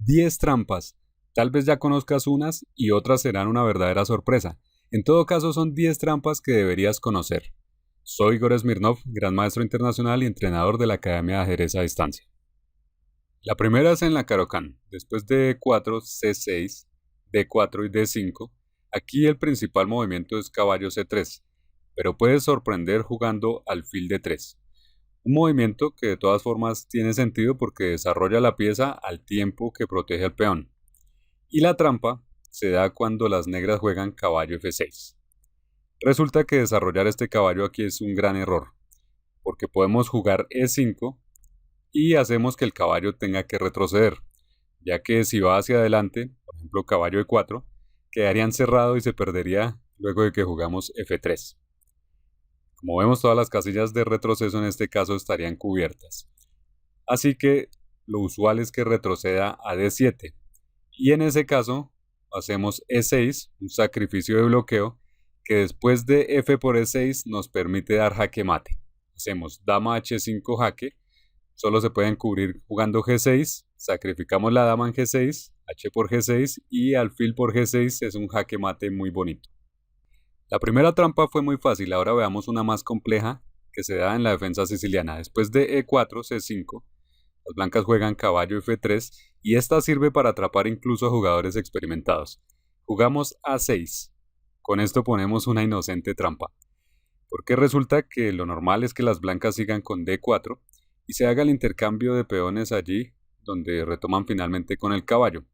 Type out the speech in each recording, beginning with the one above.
10 trampas. Tal vez ya conozcas unas y otras serán una verdadera sorpresa. En todo caso, son 10 trampas que deberías conocer. Soy Igor Smirnov, gran maestro internacional y entrenador de la Academia de Ajedrez a Distancia. La primera es en la Caro-Kann. Después de E4, C6, D4 y D5, aquí el principal movimiento es caballo C3, pero puedes sorprender jugando alfil D3. Un movimiento que de todas formas tiene sentido porque desarrolla la pieza al tiempo que protege al peón. Y la trampa se da cuando las negras juegan caballo F6. Resulta que desarrollar este caballo aquí es un gran error, porque podemos jugar E5 y hacemos que el caballo tenga que retroceder, ya que si va hacia adelante, por ejemplo caballo E4, quedaría encerrado y se perdería luego de que jugamos F3. Como vemos, todas las casillas de retroceso en este caso estarían cubiertas. Así que lo usual es que retroceda a D7. Y en ese caso hacemos E6, un sacrificio de bloqueo, que después de F por E6 nos permite dar jaque mate. Hacemos dama H5 jaque, solo se pueden cubrir jugando G6, sacrificamos la dama en G6, H por G6 y alfil por G6 es un jaque mate muy bonito. La primera trampa fue muy fácil, ahora veamos una más compleja que se da en la defensa siciliana. Después de E4, C5, las blancas juegan caballo F3 y esta sirve para atrapar incluso a jugadores experimentados. Jugamos A6. Con esto ponemos una inocente trampa, porque resulta que lo normal es que las blancas sigan con D4 y se haga el intercambio de peones allí donde retoman finalmente con el caballo.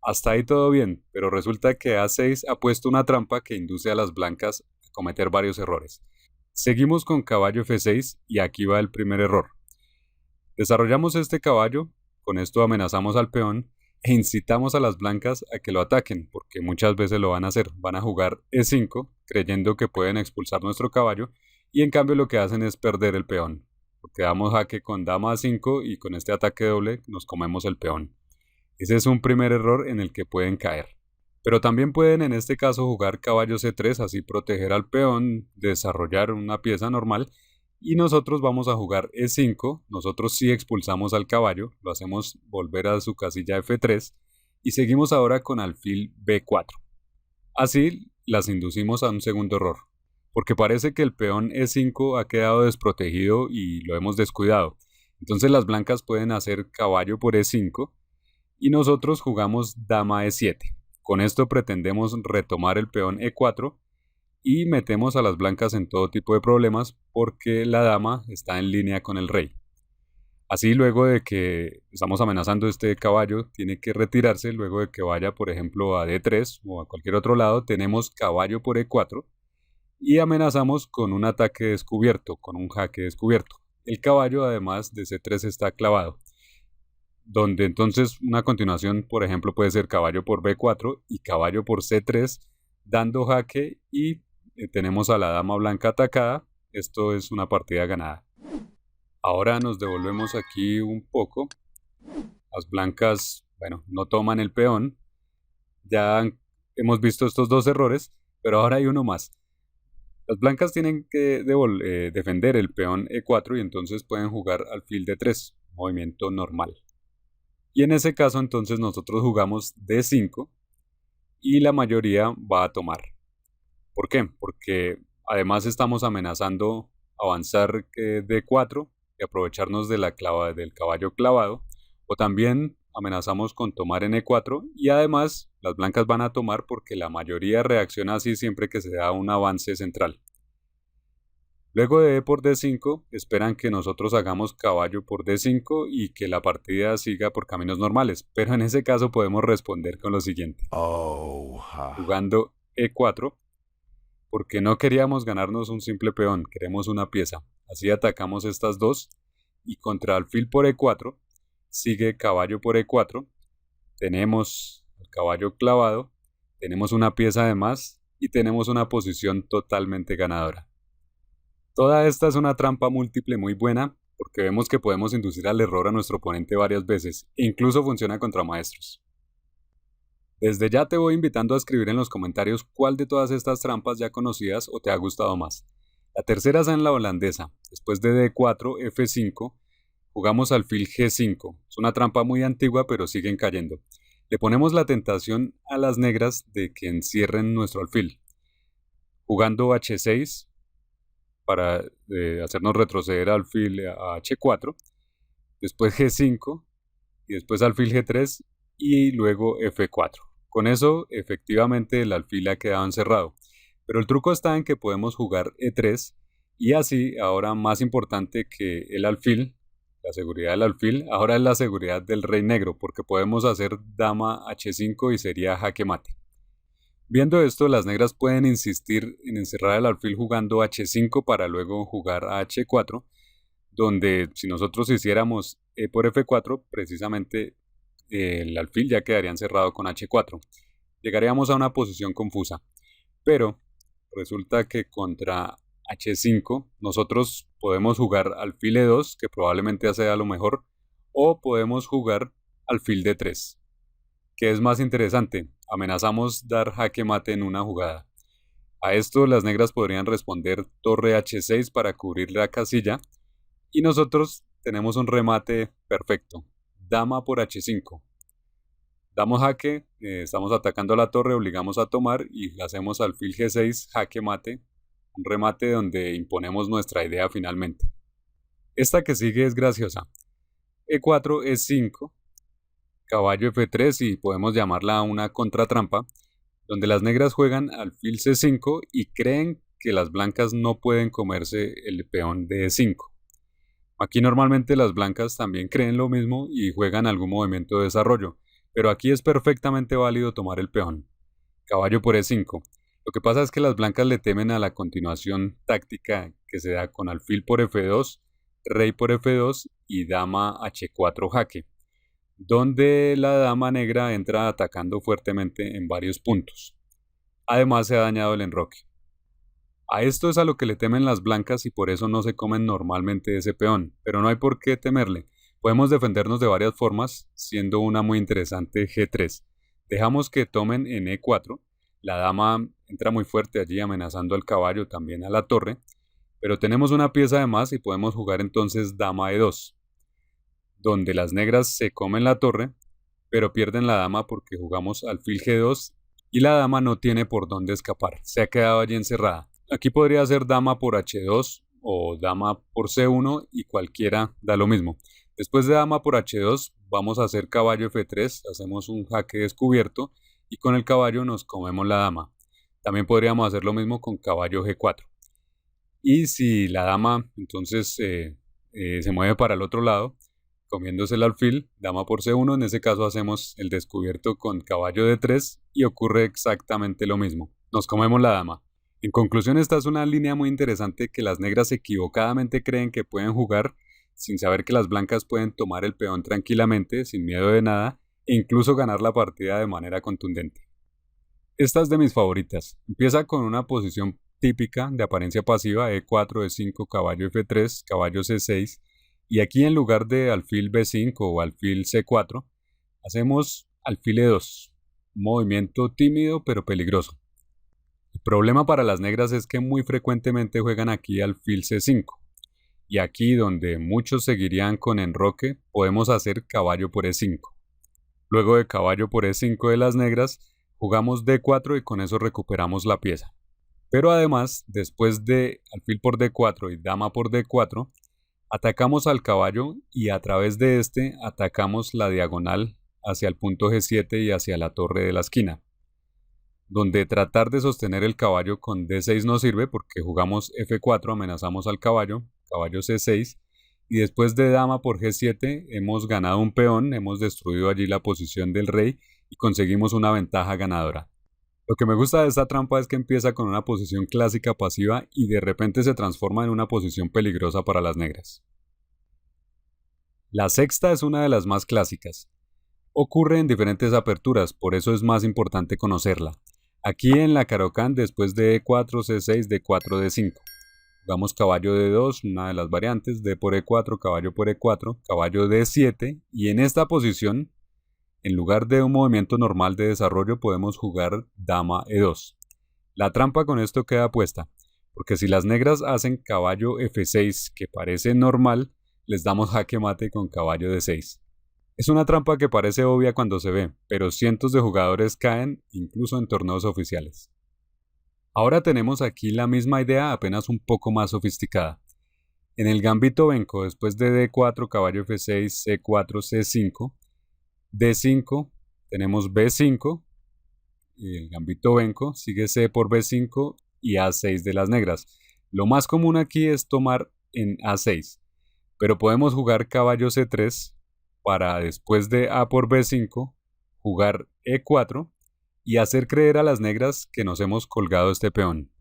Hasta ahí todo bien, pero resulta que A6 ha puesto una trampa que induce a las blancas a cometer varios errores. Seguimos con caballo F6 y aquí va el primer error. Desarrollamos este caballo, con esto amenazamos al peón e incitamos a las blancas a que lo ataquen, porque muchas veces lo van a hacer. Van a jugar E5 creyendo que pueden expulsar nuestro caballo y en cambio lo que hacen es perder el peón, porque damos jaque con dama A5 y con este ataque doble nos comemos el peón. Ese es un primer error en el que pueden caer. Pero también pueden en este caso jugar caballo C3, así proteger al peón, desarrollar una pieza normal. Y nosotros vamos a jugar E5, nosotros sí expulsamos al caballo, lo hacemos volver a su casilla F3 y seguimos ahora con alfil B4. Así las inducimos a un segundo error, porque parece que el peón E5 ha quedado desprotegido y lo hemos descuidado. Entonces las blancas pueden hacer caballo por E5 y nosotros jugamos dama E7. Con esto pretendemos retomar el peón E4 y metemos a las blancas en todo tipo de problemas porque la dama está en línea con el rey. Así luego de que estamos amenazando este caballo, tiene que retirarse luego de que vaya por ejemplo a D3 o a cualquier otro lado, tenemos caballo por E4 y amenazamos con un ataque descubierto, con un jaque descubierto. El caballo además de C3 está clavado, donde entonces una continuación por ejemplo puede ser caballo por B4 y caballo por C3 dando jaque y tenemos a la dama blanca atacada. Esto es una partida ganada. Ahora nos devolvemos aquí un poco. Las blancas, bueno, no toman el peón. Ya hemos visto estos dos errores, pero ahora hay uno más. Las blancas tienen que defender el peón E4 y entonces pueden jugar alfil D3, movimiento normal. Y en ese caso entonces nosotros jugamos D5 y la mayoría va a tomar. ¿Por qué? Porque además estamos amenazando avanzar D4 y aprovecharnos de del caballo clavado, o también amenazamos con tomar en E4 y además las blancas van a tomar porque la mayoría reacciona así siempre que se da un avance central. Luego de E por D5 esperan que nosotros hagamos caballo por D5 y que la partida siga por caminos normales, pero en ese caso podemos responder con lo siguiente. Jugando E4, porque no queríamos ganarnos un simple peón, queremos una pieza. Así atacamos estas dos y contra alfil por E4 sigue caballo por E4. Tenemos el caballo clavado, tenemos una pieza de más y tenemos una posición totalmente ganadora. Toda esta es una trampa múltiple muy buena porque vemos que podemos inducir al error a nuestro oponente varias veces e incluso funciona contra maestros. Desde ya te voy invitando a escribir en los comentarios cuál de todas estas trampas ya conocidas o te ha gustado más. La tercera es en la holandesa. Después de D4, F5, jugamos alfil G5. Es una trampa muy antigua, pero siguen cayendo. Le ponemos la tentación a las negras de que encierren nuestro alfil. Jugando H6 para hacernos retroceder alfil a H4. Después G5 y después alfil G3 y luego F4. Con eso efectivamente el alfil ha quedado encerrado. Pero el truco está en que podemos jugar E3 y así, ahora más importante que el alfil, la seguridad del alfil, ahora es la seguridad del rey negro, porque podemos hacer dama H5 y sería jaque mate. Viendo esto, las negras pueden insistir en encerrar el alfil jugando H5 para luego jugar a H4, donde si nosotros hiciéramos E por F4, precisamente el alfil ya quedaría encerrado con H4. Llegaríamos a una posición confusa, pero resulta que contra H5 nosotros podemos jugar alfil E2, que probablemente sea lo mejor, o podemos jugar alfil D3. ¿Qué es más interesante? Amenazamos dar jaque mate en una jugada. A esto las negras podrían responder torre H6 para cubrir la casilla, y nosotros tenemos un remate perfecto. Dama por H5. Damos jaque, estamos atacando la torre, obligamos a tomar y hacemos alfil G6, jaque mate, un remate donde imponemos nuestra idea finalmente. Esta que sigue es graciosa. E4, E5, caballo F3 y podemos llamarla una contratrampa, donde las negras juegan alfil C5 y creen que las blancas no pueden comerse el peón de E5. Aquí normalmente las blancas también creen lo mismo y juegan algún movimiento de desarrollo, pero aquí es perfectamente válido tomar el peón. Caballo por E5. Lo que pasa es que las blancas le temen a la continuación táctica que se da con alfil por F2, rey por F2 y dama H4 jaque, donde la dama negra entra atacando fuertemente en varios puntos. Además se ha dañado el enroque. A esto es a lo que le temen las blancas y por eso no se comen normalmente ese peón, pero no hay por qué temerle. Podemos defendernos de varias formas, siendo una muy interesante G3. Dejamos que tomen en E4, la dama entra muy fuerte allí amenazando al caballo, también a la torre, pero tenemos una pieza de más y podemos jugar entonces dama E2, donde las negras se comen la torre, pero pierden la dama porque jugamos alfil G2 y la dama no tiene por dónde escapar, se ha quedado allí encerrada. Aquí podría ser dama por H2 o dama por C1 y cualquiera da lo mismo. Después de dama por H2 vamos a hacer caballo F3, hacemos un jaque descubierto y con el caballo nos comemos la dama. También podríamos hacer lo mismo con caballo G4. Y si la dama entonces se mueve para el otro lado, comiéndose el alfil, dama por C1, en ese caso hacemos el descubierto con caballo D3 y ocurre exactamente lo mismo. Nos comemos la dama. En conclusión, esta es una línea muy interesante que las negras equivocadamente creen que pueden jugar sin saber que las blancas pueden tomar el peón tranquilamente, sin miedo de nada, e incluso ganar la partida de manera contundente. Esta es de mis favoritas. Empieza con una posición típica de apariencia pasiva, E4, E5, caballo F3, caballo C6, y aquí en lugar de alfil B5 o alfil C4, hacemos alfil E2, un movimiento tímido pero peligroso. El problema para las negras es que muy frecuentemente juegan aquí alfil C5, y aquí donde muchos seguirían con enroque, podemos hacer caballo por E5. Luego de caballo por E5 de las negras, jugamos D4 y con eso recuperamos la pieza. Pero además, después de alfil por D4 y dama por D4, atacamos al caballo y a través de este atacamos la diagonal hacia el punto G7 y hacia la torre de la esquina, donde tratar de sostener el caballo con D6 no sirve porque jugamos F4, amenazamos al caballo, caballo C6, y después de dama por G7 hemos ganado un peón, hemos destruido allí la posición del rey y conseguimos una ventaja ganadora. Lo que me gusta de esta trampa es que empieza con una posición clásica pasiva y de repente se transforma en una posición peligrosa para las negras. La sexta es una de las más clásicas. Ocurre en diferentes aperturas, por eso es más importante conocerla. Aquí en la Caro-Kann, después de E4, C6, D4, D5. Jugamos caballo D2, una de las variantes, D por E4, caballo por E4, caballo D7, y en esta posición, en lugar de un movimiento normal de desarrollo, podemos jugar dama E2. La trampa con esto queda puesta, porque si las negras hacen caballo F6, que parece normal, les damos jaque mate con caballo D6. Es una trampa que parece obvia cuando se ve, pero cientos de jugadores caen incluso en torneos oficiales. Ahora tenemos aquí la misma idea apenas un poco más sofisticada. En el gambito venco, después de D4, caballo F6, C4, C5, D5, tenemos B5, y el gambito venco sigue C por B5 y A6 de las negras. Lo más común aquí es tomar en A6, pero podemos jugar caballo C3 para después de A por B5 jugar E4 y hacer creer a las negras que nos hemos colgado este peón.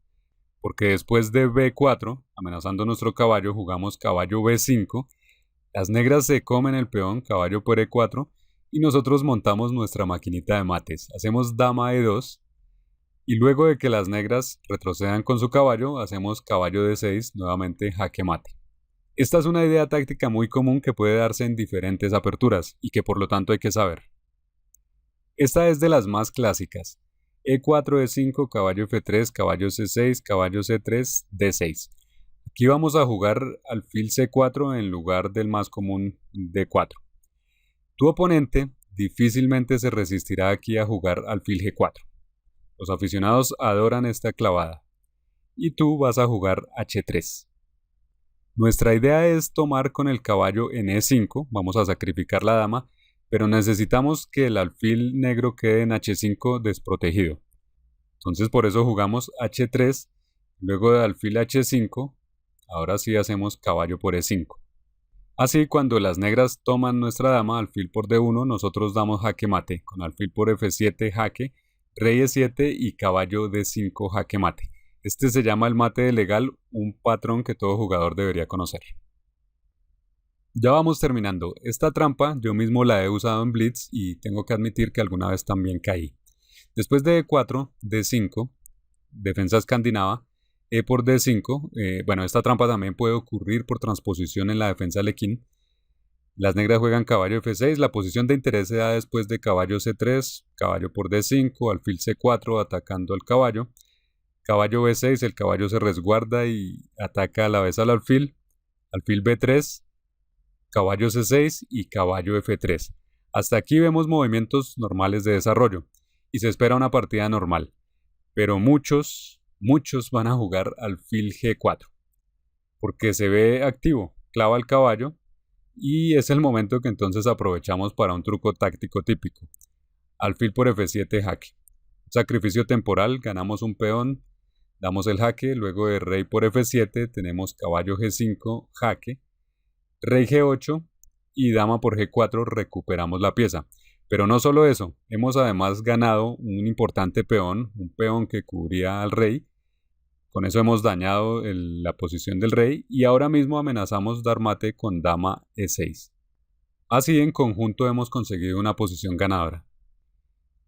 Porque después de B4, amenazando nuestro caballo, jugamos caballo B5, las negras se comen el peón, caballo por E4, y nosotros montamos nuestra maquinita de mates. Hacemos dama E2, y luego de que las negras retrocedan con su caballo, hacemos caballo D6, nuevamente jaque mate. Esta es una idea táctica muy común que puede darse en diferentes aperturas, y que por lo tanto hay que saber. Esta es de las más clásicas. E4, E5, caballo F3, caballo C6, caballo C3, D6. Aquí vamos a jugar alfil C4 en lugar del más común D4. Tu oponente difícilmente se resistirá aquí a jugar alfil G4. Los aficionados adoran esta clavada. Y tú vas a jugar H3. Nuestra idea es tomar con el caballo en E5, vamos a sacrificar la dama, pero necesitamos que el alfil negro quede en H5 desprotegido. Entonces por eso jugamos H3, luego de alfil H5, ahora sí hacemos caballo por E5. Así cuando las negras toman nuestra dama, alfil por D1, nosotros damos jaque mate, con alfil por F7 jaque, rey E7 y caballo D5 jaque mate. Este se llama el mate de legal, un patrón que todo jugador debería conocer. Ya vamos terminando. Esta trampa yo mismo la he usado en Blitz y tengo que admitir que alguna vez también caí. Después de E4, D5, defensa escandinava, E por D5, esta trampa también puede ocurrir por transposición en la defensa lequín. Las negras juegan caballo F6, la posición de interés se da después de caballo C3, caballo por D5, alfil C4 atacando al caballo. Caballo B6, el caballo se resguarda y ataca a la vez al alfil B3, caballo C6 y caballo F3. Hasta aquí vemos movimientos normales de desarrollo y se espera una partida normal, pero muchos van a jugar alfil G4 porque se ve activo, clava el caballo y es el momento que entonces aprovechamos para un truco táctico típico. Alfil por F7 jaque. Sacrificio temporal, ganamos un peón, damos el jaque, luego de rey por F7 tenemos caballo G5 jaque, rey G8 y dama por G4 recuperamos la pieza. Pero no solo eso, hemos además ganado un importante peón, un peón que cubría al rey. Con eso hemos dañado la posición del rey y ahora mismo amenazamos dar mate con dama E6. Así en conjunto hemos conseguido una posición ganadora.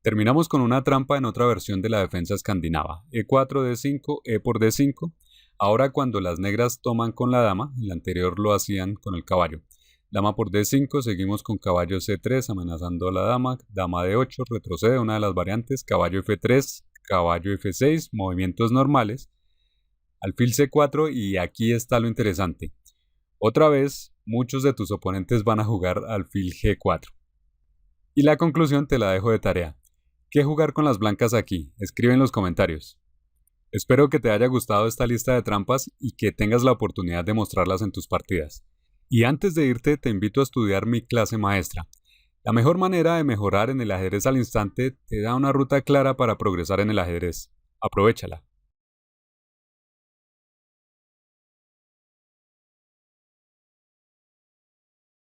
Terminamos con una trampa en otra versión de la defensa escandinava. E4, D5, E por D5. Ahora cuando las negras toman con la dama, el anterior lo hacían con el caballo. Dama por D5, seguimos con caballo C3 amenazando a la dama, dama D8, retrocede una de las variantes, caballo F3, caballo F6, movimientos normales, alfil C4 y aquí está lo interesante. Otra vez, muchos de tus oponentes van a jugar alfil G4. Y la conclusión te la dejo de tarea. ¿Qué jugar con las blancas aquí? Escribe en los comentarios. Espero que te haya gustado esta lista de trampas y que tengas la oportunidad de mostrarlas en tus partidas. Y antes de irte te invito a estudiar mi clase maestra. La mejor manera de mejorar en el ajedrez al instante te da una ruta clara para progresar en el ajedrez. Aprovechala.